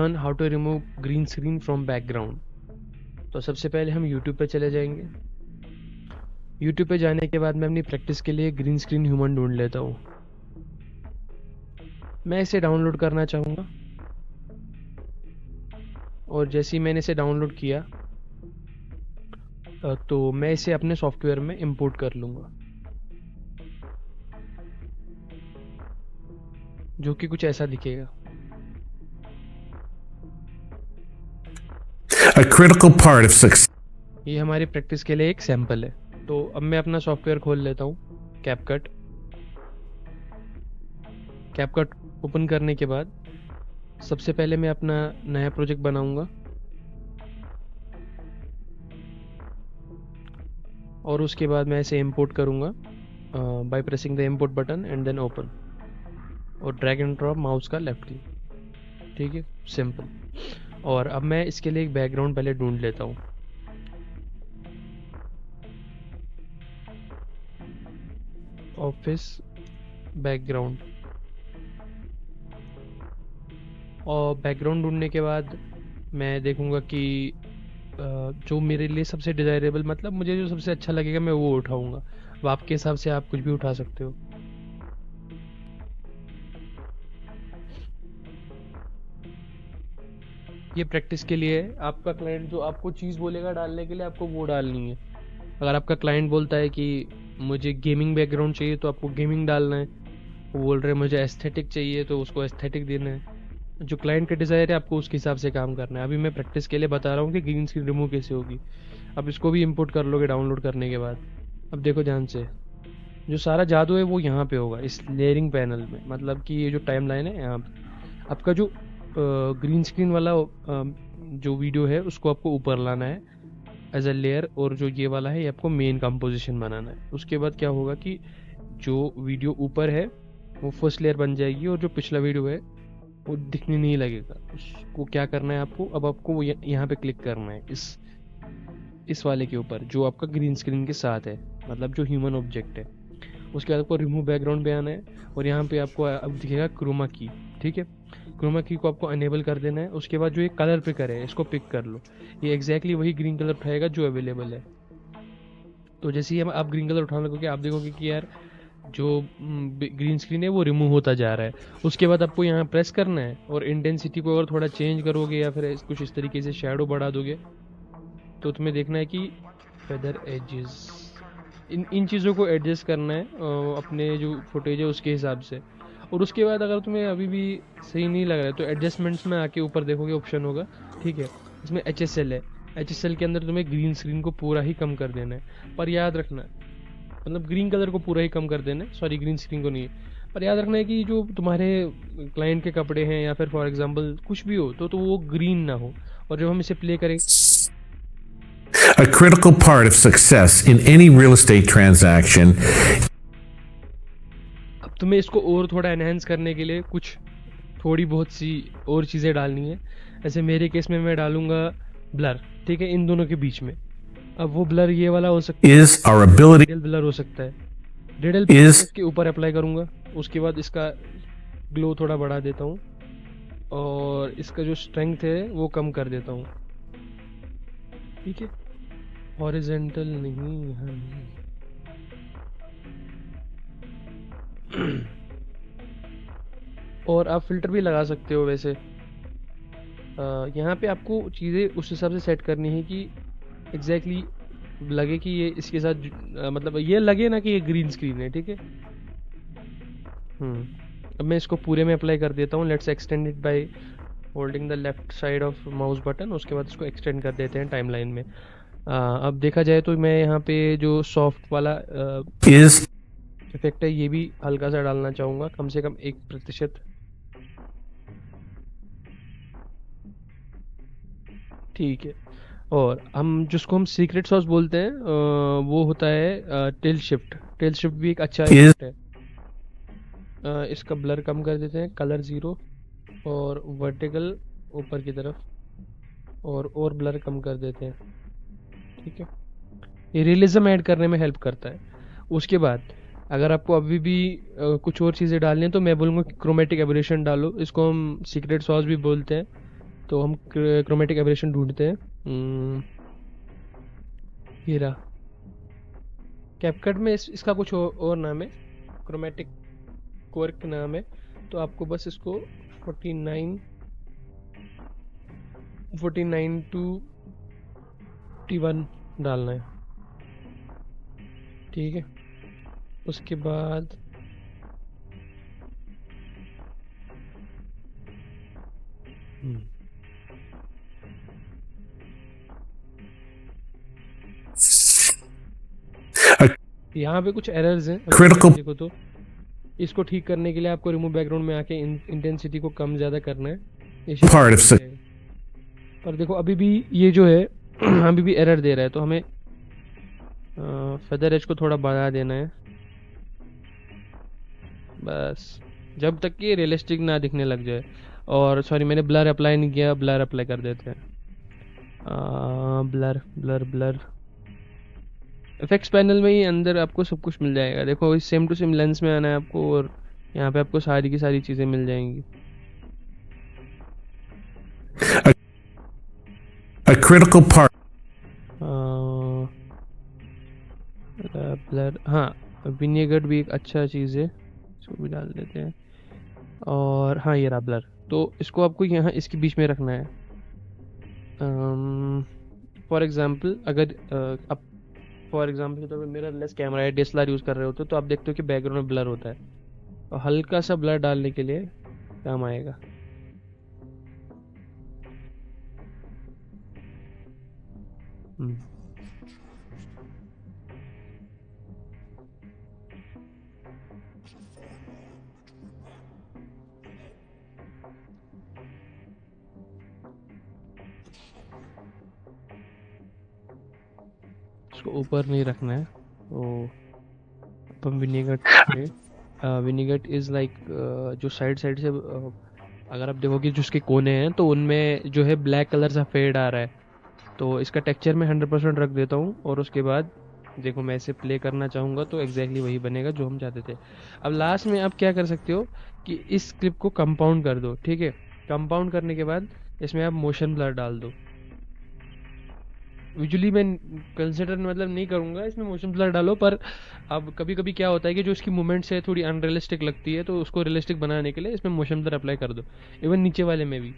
Learn how to remove green screen from background. तो सबसे पहले हम यूट्यूब पे चले जाएंगे। यूट्यूब पे जाने के बाद मैं अपनी प्रैक्टिस के लिए ग्रीन स्क्रीन ह्यूमन ढूंढ लेता हूँ। मैं इसे डाउनलोड करना चाहूँगा और जैसे ही मैंने इसे डाउनलोड किया तो मैं इसे अपने सॉफ्टवेयर में इंपोर्ट कर लूँगा, जो कि कुछ ऐसा दिखेगा। A critical part of success. ये हमारी प्रैक्टिस के लिए एक सैंपल है। तो अब मैं अपना सॉफ्टवेयर खोल लेता हूँ, कैपकट। कैपकट ओपन करने के बाद सबसे पहले मैं अपना नया प्रोजेक्ट बनाऊंगा और उसके बाद मैं इसे इंपोर्ट करूंगा by pressing the import button and then open और ड्रैग एंड ड्रॉप माउस का लेफ्ट क्लिक। ठीक है, सिंपल। और अब मैं इसके लिए एक बैकग्राउंड पहले ढूंढ लेता हूँ। ऑफिस बैकग्राउंड, और बैकग्राउंड ढूंढने के बाद मैं देखूंगा कि जो मेरे लिए सबसे डिजायरेबल, मतलब मुझे जो सबसे अच्छा लगेगा मैं वो उठाऊंगा। अब आपके हिसाब से आप कुछ भी उठा सकते हो। ये प्रैक्टिस के लिए आपका क्लाइंट जो आपको चीज़ बोलेगा डालने के लिए, आपको वो डालनी है। अगर आपका क्लाइंट बोलता है कि मुझे गेमिंग बैकग्राउंड चाहिए तो आपको गेमिंग डालना है। वो बोल रहे हैं मुझे एस्थेटिक चाहिए तो उसको एस्थेटिक देना है। जो क्लाइंट का डिज़ायर है आपको उसके हिसाब से काम करना है। अभी मैं प्रैक्टिस के लिए बता रहा हूँ कि ग्रीन स्क्रीन रिमूव कैसे होगी। अब इसको भी इंपोर्ट कर लोगे डाउनलोड करने के बाद। अब देखो ध्यान से, जो सारा जादू है वो यहाँ पे होगा, इस लेयरिंग पैनल में। मतलब कि ये जो टाइम लाइन है यहाँ पे आपका जो ग्रीन स्क्रीन वाला जो वीडियो है उसको आपको ऊपर लाना है एज अ लेयर, और जो ये वाला है ये आपको मेन कंपोजिशन बनाना है। उसके बाद क्या होगा कि जो वीडियो ऊपर है वो फर्स्ट लेयर बन जाएगी और जो पिछला वीडियो है वो दिखने नहीं लगेगा। उसको क्या करना है आपको, अब आपको वो यहाँ पे क्लिक करना है इस वाले के ऊपर जो आपका ग्रीन स्क्रीन के साथ है, मतलब जो ह्यूमन ऑब्जेक्ट है। उसके बाद आपको रिमूव बैकग्राउंड पे आना है और यहाँ पे आपको अब दिखेगा क्रोमा की। ठीक है, क्रोमा की को आपको अनेबल कर देना है। उसके बाद जो ये कलर पिकर है इसको पिक कर लो। ये एग्जैक्टली वही ग्रीन कलर उठाएगा जो अवेलेबल है। तो जैसे ही आप ग्रीन कलर उठाने लगोगे आप देखोगे कि यार जो ग्रीन स्क्रीन है वो रिमूव होता जा रहा है। उसके बाद आपको यहाँ प्रेस करना है और इंटेंसिटी को अगर थोड़ा चेंज करोगे या फिर कुछ इस तरीके से शैडो बढ़ा दोगे तो तुम्हें देखना है कि फेदर एजेस, इन चीज़ों को एडजस्ट करना है अपने जो फुटेज है उसके हिसाब से। और उसके बाद अगर तुम्हें अभी भी सही नहीं लग रहा है तो एडजस्टमेंट्स में आके ऊपर देखोगे ऑप्शन होगा। ठीक है, इसमें HSL है। HSL के अंदर तुम्हें ग्रीन स्क्रीन को पूरा ही कम कर देना है। पर याद रखना, मतलब ग्रीन कलर को पूरा ही कम कर देना है, सॉरी ग्रीन स्क्रीन को नहीं। पर याद रखना है कि जो तुम्हारे क्लाइंट के कपड़े हैं या फिर फॉर एग्जांपल कुछ भी हो तो वो ग्रीन ना हो। और जब हम इसे प्ले करेंगे, A critical part of success in any real estate transaction. अब तुम्हें इसको और थोड़ा एनहेंस करने के लिए कुछ थोड़ी बहुत सी और चीज़ें डालनी है। ऐसे मेरे केस में मैं डालूंगा ब्लर। ठीक है, इन दोनों के बीच में। अब वो ब्लर ये वाला हो सकता है, Is our ability radial blur हो सकता है। रेडियल is इसके ऊपर अप्लाई करूंगा। उसके बाद इसका ग्लो थोड़ा बढ़ा देता हूँ और इसका जो स्ट्रेंथ है वो कम कर देता हूँ। ठीक है, हॉरिजेंटल नहीं है। और आप फिल्टर भी लगा सकते हो वैसे। यहाँ पे आपको चीज़ें उस हिसाब से सेट करनी है कि एग्जैक्टली लगे कि ये इसके साथ मतलब ये लगे ना कि ये ग्रीन स्क्रीन है। ठीक है, अब मैं इसको पूरे में अप्लाई कर देता हूँ। Let's extend it by holding the left side of mouse button. उसके बाद इसको एक्सटेंड कर देते हैं टाइमलाइन में। अब देखा जाए तो मैं यहाँ पे जो सॉफ्ट वाला is इफेक्ट है ये भी हल्का सा डालना चाहूँगा, कम से कम 1%। ठीक है, और जिसको हम सीक्रेट सॉस बोलते हैं वो होता है टेल शिफ्ट। टेल शिफ्ट भी एक अच्छा इफेक्ट है। इसका ब्लर कम कर देते हैं, कलर 0 और वर्टिकल ऊपर की तरफ और ब्लर कम कर देते हैं। ठीक है, ये रियलिज्म ऐड करने में हेल्प करता है। उसके बाद अगर आपको अभी भी कुछ और चीज़ें डालनी हैं तो मैं बोलूँगा कि क्रोमेटिक एबरेशन डालो। इसको हम सीक्रेट सॉस भी बोलते हैं। तो हम क्रोमेटिक एब्रेशन ढूंढते हैं। ये रहा। कैपकट में इसका कुछ और नाम है, क्रोमेटिक क्वर्क नाम है। तो आपको बस इसको 49 टू 51 डालना है, ठीक है। उसके बाद यहाँ पे कुछ एरर्स हैं Critical देखो। तो इसको ठीक करने के लिए आपको रिमूव बैकग्राउंड में आके इंटेंसिटी को कम ज़्यादा करना है, ये शायद part of ठीक रहेगा। पर देखो अभी भी ये जो है अभी भी एरर दे रहा है, तो हमें फेदर एज को थोड़ा बढ़ा देना है बस, जब तक कि रियलिस्टिक ना दिखने लग जाए। और सॉरी, मैंने ब्लर अप्लाई नहीं किया, ब्लर अप्लाई कर देते हैं। Blur blur blur effects panel में ही अंदर आपको सब कुछ मिल जाएगा। देखो इस सेम टू सेम लेंस में आना है आपको, और यहाँ पे आपको सारी की सारी चीज़ें मिल जाएंगी। a critical part ब्लर, हाँ विनेगर भी एक अच्छा चीज़ है, इसको भी डाल देते हैं। और हाँ ये रहा ब्लर, तो इसको आपको यहाँ इसके बीच में रखना है। फॉर एग्जांपल अगर आप फॉर एग्जांपल के तौर पे मेरा लेस कैमरा है, DSLR यूज़ कर रहे होते तो आप देखते हो कि बैकग्राउंड में ब्लर होता है, और हल्का सा ब्लर डालने के लिए काम आएगा। इसको ऊपर नहीं रखना है, तो अपन विनेगर इज़ लाइक जो साइड साइड से अगर आप देखोगे जो उसके कोने हैं तो उनमें जो है ब्लैक कलर सा फेड आ रहा है। तो इसका टेक्सचर मैं 100% रख देता हूँ, और उसके बाद देखो मैं इसे प्ले करना चाहूँगा तो एग्जैक्टली वही बनेगा जो हम चाहते थे। अब लास्ट में आप क्या कर सकते हो कि इस क्लिप को कंपाउंड कर दो, ठीक है। कंपाउंड करने के बाद इसमें आप मोशन ब्लर डाल दो। यूजुअली मैं कंसिडर मतलब नहीं करूँगा इसमें मोशन ब्लर डालो, पर अब कभी कभी क्या होता है कि जो इसकी मूवमेंट्स है थोड़ी अनरियलिस्टिक लगती है, तो उसको रियलिस्टिक बनाने के लिए इसमें मोशन ब्लर अप्लाई कर दो, इवन नीचे वाले में भी।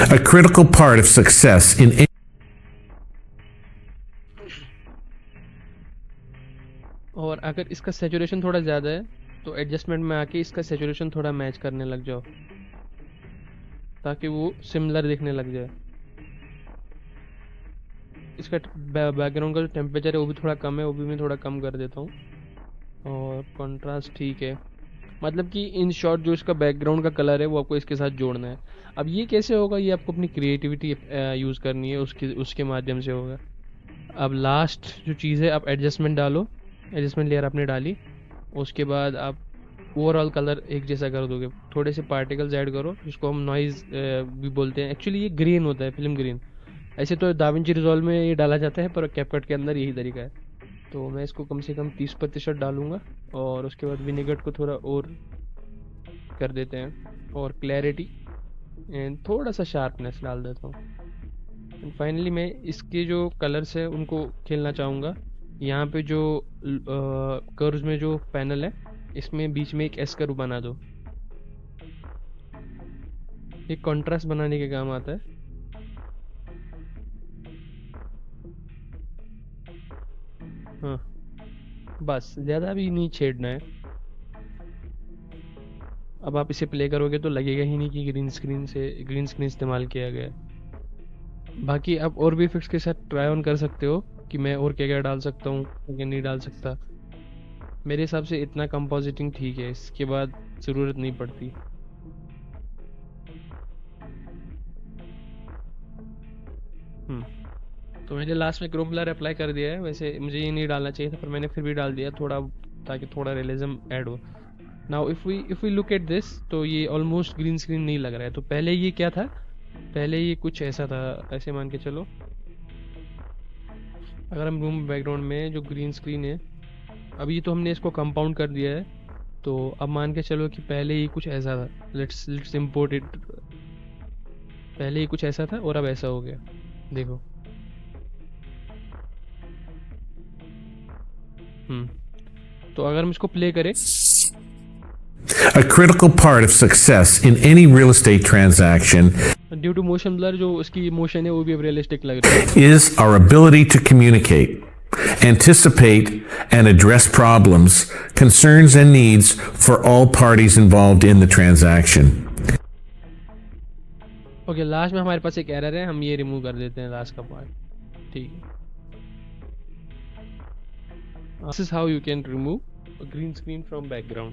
a critical part of success in और अगर इसका सेचुरेशन थोड़ा ज़्यादा है तो एडजस्टमेंट में आके इसका सेचुरेशन थोड़ा मैच करने लग जाओ, ताकि वो सिमिलर दिखने लग जाए। इसका बैकग्राउंड का जो टेम्परेचर है वो भी थोड़ा कम है, वो भी मैं थोड़ा कम कर देता हूँ। और कंट्रास्ट ठीक है, मतलब कि इन शॉर्ट जो इसका बैकग्राउंड का कलर है वो आपको इसके साथ जोड़ना है। अब ये कैसे होगा, ये आपको अपनी क्रिएटिविटी यूज़ करनी है, उसके माध्यम से होगा। अब लास्ट जो चीज़ है, आप एडजस्टमेंट डालो, एडजस्टमेंट लेयर आपने डाली, उसके बाद आप ओवरऑल कलर एक जैसा कर दोगे। थोड़े से पार्टिकल्स ऐड करो, जिसको हम नॉइज़ भी बोलते हैं। एक्चुअली ये ग्रीन होता है, फिल्म ग्रीन। ऐसे तो दाविंची रिजॉल्व में ये डाला जाता है, पर कैपकट के अंदर यही तरीका है। तो मैं इसको कम से कम 30% डालूंगा, और उसके बाद विनेगर को थोड़ा और कर देते हैं, और क्लैरिटी एंड थोड़ा सा शार्पनेस डाल देता हूँ। एंड फाइनली मैं इसके जो कलर्स है उनको खेलना चाहूँगा। यहाँ पे जो कर्व्स में जो पैनल है, इसमें बीच में एक एस कर्व बना दो, एक कॉन्ट्रास्ट बनाने के काम आता है। हाँ बस, ज़्यादा भी नहीं छेड़ना है। अब आप इसे प्ले करोगे तो लगेगा ही नहीं कि ग्रीन स्क्रीन इस्तेमाल किया गया है। बाकी आप और भी इफेक्ट्स के साथ ट्राई ऑन कर सकते हो कि मैं और क्या क्या डाल सकता हूँ, क्या नहीं डाल सकता। मेरे हिसाब से इतना कंपोजिटिंग ठीक है, इसके बाद ज़रूरत नहीं पड़ती। तो मैंने लास्ट में क्रोम ब्लर अप्लाई कर दिया है। वैसे मुझे ये नहीं डालना चाहिए था, पर मैंने फिर भी डाल दिया थोड़ा, ताकि थोड़ा रियलिज्म ऐड हो। Now if we look at this, तो ये ऑलमोस्ट ग्रीन स्क्रीन नहीं लग रहा है। तो पहले ये क्या था, पहले ये कुछ ऐसा था, ऐसे मान के चलो। अगर हम रूम बैकग्राउंड में जो ग्रीन स्क्रीन है, अभी तो हमने इसको कंपाउंड कर दिया है, तो अब मान के चलो कि पहले ही कुछ ऐसा था, लेट्स इम्पोर्ट इट, पहले ही कुछ ऐसा था और अब ऐसा हो गया। देखो तो अगर हम इसको प्ले करें, A critical part of success in any real estate transaction due to motion blur जो उसकी मोशन है वो भी अब रियलिस्टिक लग रही है। is our ability to communicate, anticipate, and address problems, concerns, and needs for all parties involved in the transaction. Okay, last में हमारे पास एक एरर है, हम ये रिमूव कर देते हैं लास्ट का पार्ट। ठीक है, this is how you can remove a green screen from background.